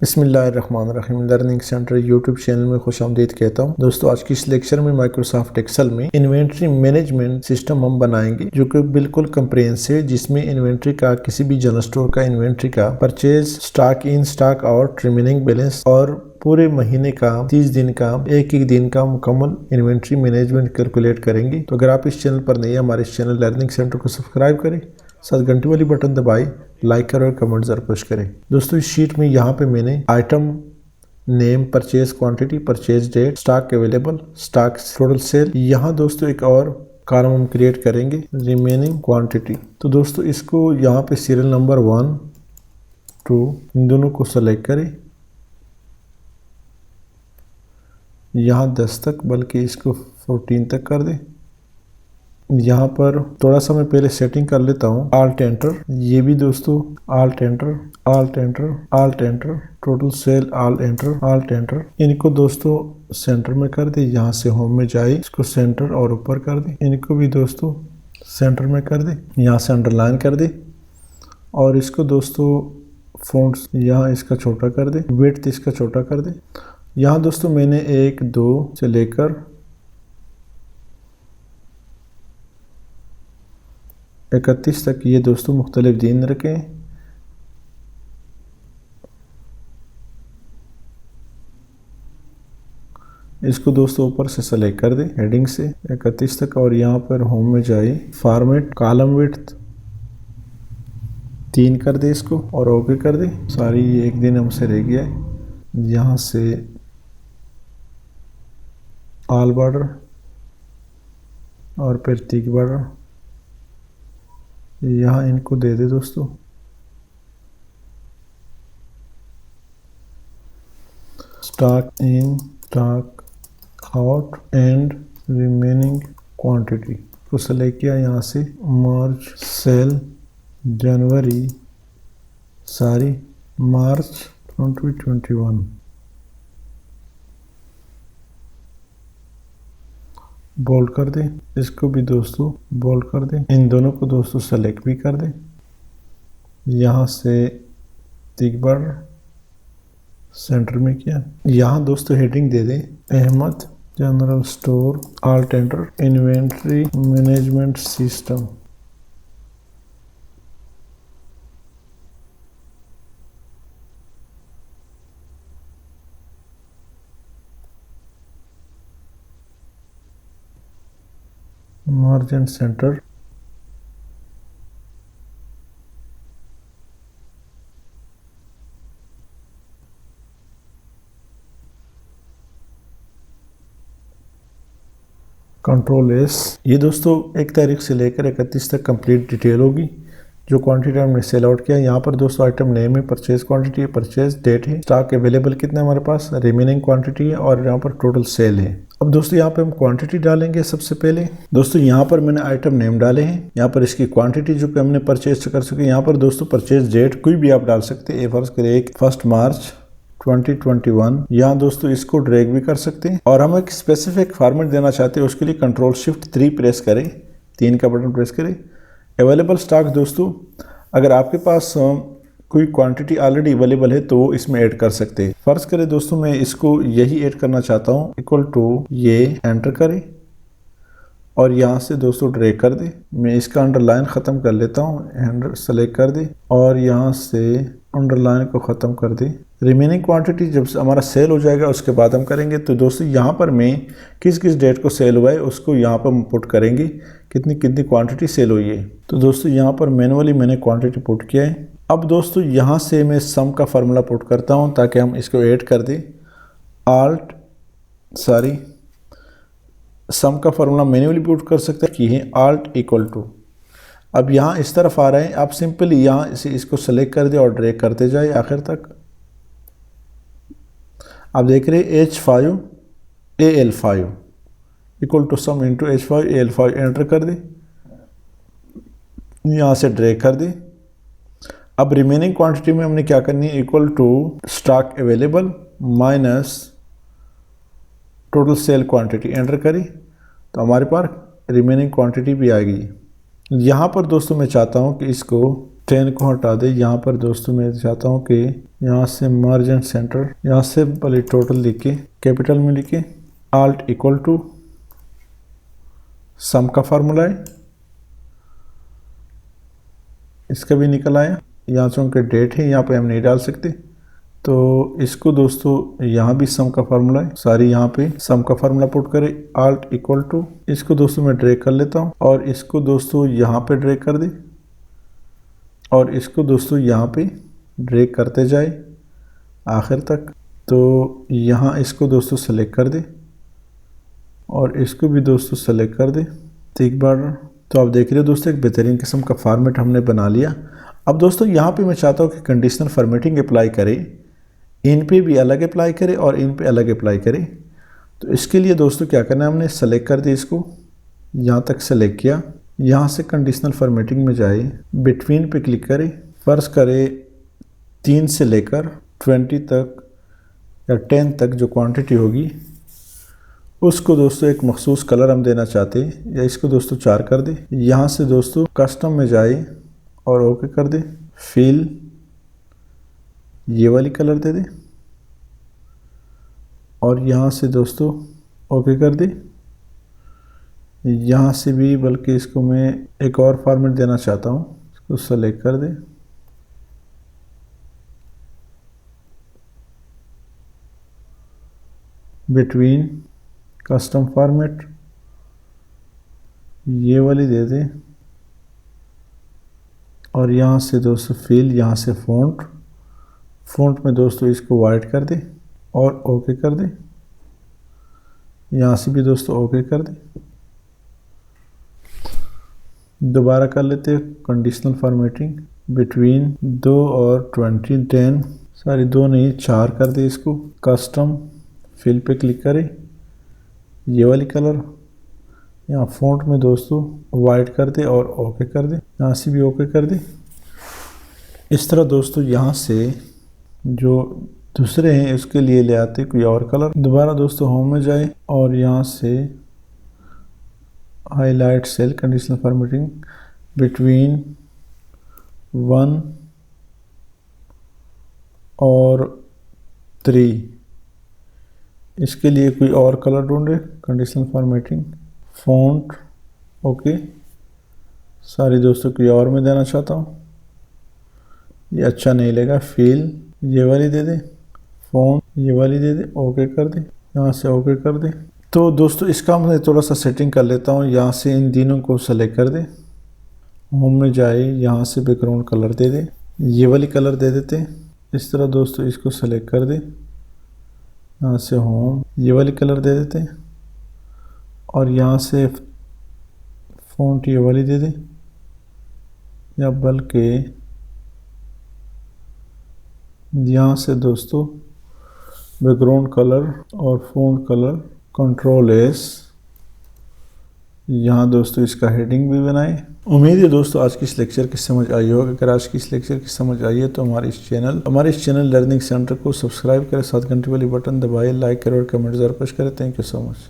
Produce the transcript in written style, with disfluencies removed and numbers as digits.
बिस्मिल्लाहिर्रहमानिर्रहीम learning centre YouTube channel में खुशामदीद कहता हूँ। दोस्तों आज की इस लेक्चर में माइक्रोसॉफ्ट एक्सेल में इन्वेंट्री मैनेजमेंट सिस्टम हम बनाएंगे जो कि बिल्कुल कंप्रिहेंसिव है, जिसमें इन्वेंट्री का किसी भी जनरल स्टोर का इन्वेंट्री का purchase, stock in, stock out, remaining balance और पूरे महीने का 30 दिन का एक दिन का मुकम्मल इन्वेंट्री मैनेजमेंट कैलकुलेट करेंगे। तो अगर आप इस चैनल पर नहीं है, हमारे इस चैनल लर्निंग सेंटर को सब्सक्राइब करें, साथ घंटी वाली बटन दबाएं, लाइक करें और कमेंट जरूर पुश करें। दोस्तों इस शीट में यहाँ पे मैंने item name, purchase quantity, purchase date, stock available, stock total sale, यहाँ दोस्तों एक और कॉलम हम क्रिएट करेंगे रिमेनिंग क्वांटिटी। तो दोस्तों इसको यहाँ पे सीरियल नंबर 1, 2 इन दोनों को सेलेक्ट करें, यहाँ 10 तक, बल्कि इसको 14 तक कर दें। यहाँ पर थोड़ा सा मैं पहले सेटिंग कर लेता हूँ, आल्ट एंटर, ये भी दोस्तों alt enter, alt enter, alt enter, total sale alt enter, alt enter. इनको दोस्तों सेंटर में कर दे, यहाँ से होम में जाए, इसको सेंटर और ऊपर कर दे। इनको भी दोस्तों सेंटर में कर दे, यहाँ से अंडरलाइन कर दे और इसको दोस्तों फॉन्ट्स यहाँ इसका छोटा कर दे, विड्थ इसका छोटा कर दे। यहाँ दोस्तों मैंने 1, 2 से लेकर 31 तक ये दोस्तों मुख्तलिफ दिन रखें। इसको दोस्तों ऊपर से सेलेक्ट कर दें हेडिंग से 31 तक और यहाँ पर होम में जाए, फॉर्मेट कॉलम विड्थ 3 कर दे इसको और ओके कर दे। सारी ये एक दिन हमसे रह गया है। यहाँ से ऑल बॉर्डर और फिर थिक बॉर्डर यहाँ इनको दे दे दोस्तों। Stock in, stock out and remaining quantity को सेलेक्ट किया, यहाँ से मार्च सेल जनवरी सारी मार्च 2021 बोल्ड कर दे। इसको भी दोस्तों बोल्ड कर दे। इन दोनों को दोस्तों सेलेक्ट भी कर दे। यहाँ से थिक बॉर्डर सेंटर में किया। यहाँ दोस्तों हेडिंग दे दे Ahmed general store alt enter inventory management system. Margin centre control S. ये दोस्तों 1 तारीख से लेकर 31 तक कंप्लीट डिटेल होगी जो क्वांटिटी हमने सेल आउट किया। यहाँ पर दोस्तों आइटम नेम है, परचेज क्वांटिटी है, परचेज डेट है, स्टॉक अवेलेबल कितना हमारे पास, रिमेनिंग क्वांटिटी है और यहाँ पर टोटल सेल है। अब दोस्तों यहाँ पे हम क्वांटिटी डालेंगे। सबसे पहले दोस्तों यहाँ पर मैंने आइटम नेम डाले हैं, यहाँ पर इसकी क्वांटिटी जो कि हमने परचेज कर सके। यहाँ पर दोस्तों परचेज डेट कोई भी आप डाल सकते हैं, फर्ज करें 1 मार्च 2021। यहाँ दोस्तों इसको ड्रैग भी कर सकते हैं और हम एक स्पेसिफिक फॉर्मेट देना चाहते हैं, उसके लिए कंट्रोल शिफ्ट 3 प्रेस करें, 3 का बटन प्रेस करें। अवेलेबल स्टॉक दोस्तों अगर आपके पास कोई क्वांटिटी ऑलरेडी अवेलेबल है तो इसमें ऐड कर सकते हैं। फर्ज करें दोस्तों मैं इसको यही ऐड करना चाहता हूँ, इक्वल टू ये एंटर करें और यहाँ से दोस्तों ड्रैग कर दे। मैं इसका अंडरलाइन ख़त्म कर लेता हूँ, सेलेक्ट कर दे और यहाँ से अंडरलाइन को ख़त्म कर दे। रिमेनिंग क्वांटिटी जब हमारा सेल हो जाएगा उसके बाद हम करेंगे। तो दोस्तों यहाँ पर मैं किस किस डेट को सेल हुआ है उसको यहाँ पर पुट करेंगे, कितनी कितनी क्वांटिटी सेल हुई है। तो दोस्तों यहाँ पर मैनुअली मैंने क्वांटिटी पुट किया है। अब दोस्तों यहाँ से मैं सम का फार्मूला पुट करता हूँ ताकि हम इसको ऐड कर दें। सम का फार्मूला मैन्युअली पुट कर सकते हैं कि है आल्ट इक्वल टू। अब यहाँ इस तरफ आ रहे हैं, आप सिंपली यहाँ से इसको सेलेक्ट कर दे और ड्रैग करते जाए आखिर तक। आप देख रहे हैं H5 AL5 equal to sum into H5 AL5 enter कर दे, यहाँ से ड्रैग कर दे। अब रिमेनिंग क्वांटिटी में हमने क्या करनी है, equal to stock available minus total sale quantity enter करी तो हमारे पास रिमेनिंग क्वांटिटी भी आ गई। यहाँ पर दोस्तों मैं चाहता हूँ कि इसको 10 को हटा दे। यहाँ पर दोस्तों मैं चाहता हूँ कि यहाँ से मर्ज एंड सेंटर, यहाँ से पहले टोटल लिखे, कैपिटल में लिखे, आल्ट इक्वल टू सम का फार्मूला है, इसका भी निकल आया। यहाँ चूँकि डेट है यहाँ पे हम नहीं डाल सकते, तो इसको दोस्तों यहाँ भी सम का फार्मूला है, सारी यहाँ पे सम का फार्मूला पुट करें, आल्ट इक्वल टू, इसको दोस्तों मैं ड्रैग कर लेता हूँ और इसको दोस्तों यहाँ पे ड्रैग कर दे और इसको दोस्तों यहाँ पे ड्रैग करते जाए आखिर तक। तो यहाँ इसको दोस्तों सेलेक्ट कर दे और इसको भी दोस्तों सेलेक्ट कर दे। तो एक बार तो आप देख रहे हो दोस्तों एक बेहतरीन किस्म का फॉर्मेट हमने बना लिया। अब दोस्तों यहाँ पे मैं चाहता हूँ कि कंडीशनल फॉर्मेटिंग अप्लाई करे, इन पे भी अलग अप्लाई करे और इन पे अलग अप्लाई करे। तो इसके लिए दोस्तों क्या करना है, हमने सेलेक्ट कर दिया, इसको यहाँ तक सेलेक्ट किया, यहाँ से कंडीशनल फॉर्मेटिंग में जाए, बिटवीन पे क्लिक करें, फ़र्ज़ करें 3 से लेकर 20 तक या 10 तक जो क्वांटिटी होगी उसको दोस्तों एक मखसूस कलर हम देना चाहते हैं, या इसको दोस्तों 4 कर दे। यहाँ से दोस्तों कस्टम में जाए और ओके कर दे, फिल ये वाली कलर दे दे और यहाँ से दोस्तों ओके कर दे। यहाँ से भी बल्कि इसको मैं एक और फॉर्मेट देना चाहता हूँ, इसको सेलेक्ट कर दे, बिटवीन कस्टम फॉर्मेट ये वाली दे दे और यहाँ से दोस्तों फिल, यहाँ से फ़ॉन्ट में दोस्तों इसको वाइट कर दे और ओके कर दे। यहाँ से भी दोस्तों ओके कर दे। दोबारा कर लेते हैं कंडीशनल फॉर्मेटिंग, बिटवीन 2 और 20 10, सारी 2 नहीं 4 कर दे। इसको कस्टम फिल पे क्लिक करें, ये वाली कलर यहाँ फ़ॉन्ट में दोस्तों वाइट कर दे और ओके कर दे, यहाँ से भी ओके कर दे। इस तरह दोस्तों यहाँ से जो दूसरे हैं उसके लिए ले आते कोई और कलर। दोबारा दोस्तों होम में जाए और यहाँ से highlight cell, conditional formatting between 1 और 3, इसके लिए कोई और कलर ढूंढे, कंडीशनल फॉर्मेटिंग फ़ॉन्ट ओके, सारी दोस्तों कोई और में देना चाहता हूँ, ये अच्छा नहीं लगा, फिल ये वाली दे दे, फ़ॉन्ट ये वाली दे दे, ओके कर दे, यहाँ से ओके कर दे। तो दोस्तों इसका मैं थोड़ा सा सेटिंग कर लेता हूँ, यहाँ से इन तीनों को सेलेक्ट कर दे, होम में जाए, यहाँ से बैकग्राउंड कलर दे दे, ये वाली कलर दे देते हैं। इस तरह दोस्तों इसको सेलेक्ट कर दे, यहाँ से होम ये वाली कलर दे देते हैं और यहाँ से फ़ॉन्ट ये वाली दे दे, या बल्कि यहाँ से दोस्तों बैकग्राउंड कलर और फ़ॉन्ट कलर कंट्रोल एस, यहाँ दोस्तों इसका हेडिंग भी बनाए। उम्मीद है दोस्तों आज की इस लेक्चर की समझ आई होगी। अगर आज की इस लेक्चर की समझ आई है तो हमारे इस चैनल लर्निंग सेंटर को सब्सक्राइब करें, साथ घंटे वाली बटन दबाएं, लाइक करें और कमेंट ज़रूर पेश करें। Thank you so much.